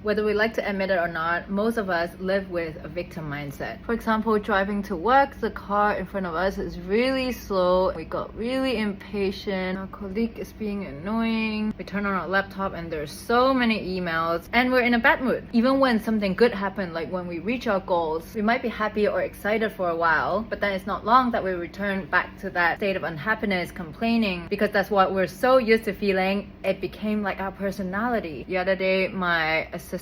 Whether we like to admit it or not, most of us live with a victim mindset. For example, driving to work, the car in front of us is really slow. We got really impatient. Our colleague is being annoying. We turn on our laptop and there's so many emails and we're in a bad mood. Even when something good happened, like when we reach our goals, we might be happy or excited for a while, but then it's not long that we return back to that state of unhappiness, complaining, because that's what we're so used to feeling. It became like our personality. The other day, my assistant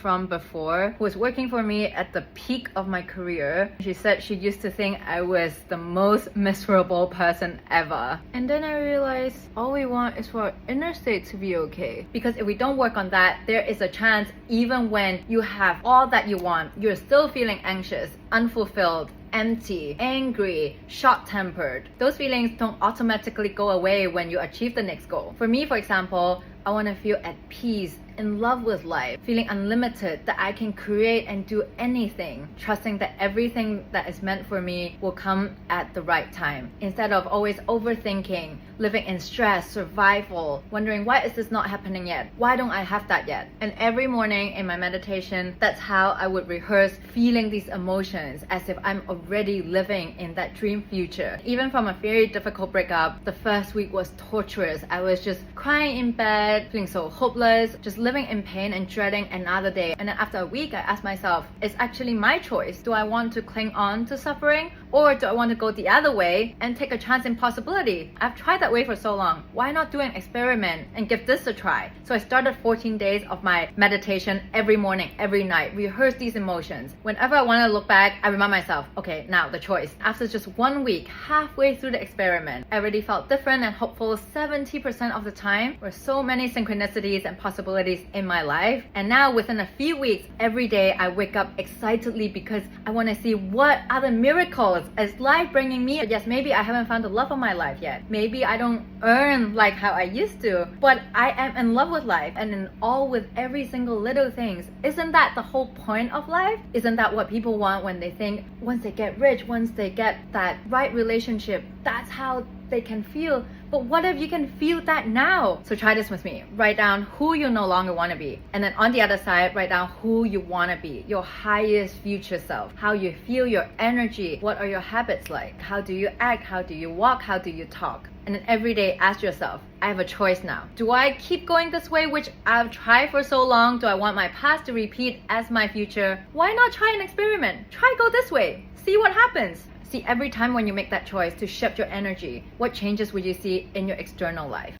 from before, who was working for me at the peak of my career, she said she used to think I was the most miserable person ever. And then I realized all we want is for our inner state to be okay. Because if we don't work on that, there is a chance even when you have all that you want, you're still feeling anxious, unfulfilled, empty, angry, short-tempered. Those feelings don't automatically go away when you achieve the next goal. For me, for example, I want to feel at peace, in love with life, feeling unlimited, that I can create and do anything, trusting that everything that is meant for me will come at the right time, instead of always overthinking, living in stress, survival, wondering why is this not happening yet? Why don't I have that yet? And every morning in my meditation, that's how I would rehearse feeling these emotions as if I'm already living in that dream future. Even from a very difficult breakup, the first week was torturous. I was just crying in bed, feeling so hopeless, just living in pain and dreading another day. And then after a week, I asked myself, it's actually my choice. Do I want to cling on to suffering, or do I want to go the other way and take a chance in possibility? I've tried that way for so long. Why not do an experiment and give this a try? So I started 14 days of my meditation every morning, every night, rehearse these emotions. Whenever I want to look back, I remind myself, okay, now the choice. After just 1 week, halfway through the experiment, I already felt different and hopeful 70% of the time. Were so many synchronicities and possibilities in my life. And now within a few weeks, every day I wake up excitedly because I want to see what other miracles is life bringing me. Yes, maybe I haven't found the love of my life yet. Maybe I don't earn like how I used to, but I am in love with life and in all with every single little things. Isn't that the whole point of life? Isn't that what people want when they think once they get rich, once they get that right relationship, that's how they can feel? But what if you can feel that now? So try this with me. Write down who you no longer want to be. And then on the other side, write down who you want to be. Your highest future self. How you feel, your energy. What are your habits like? How do you act? How do you walk? How do you talk? And then every day ask yourself, I have a choice now. Do I keep going this way, which I've tried for so long? Do I want my past to repeat as my future? Why not try an experiment? Try go this way. See what happens. See, every time when you make that choice to shift your energy, what changes will you see in your external life?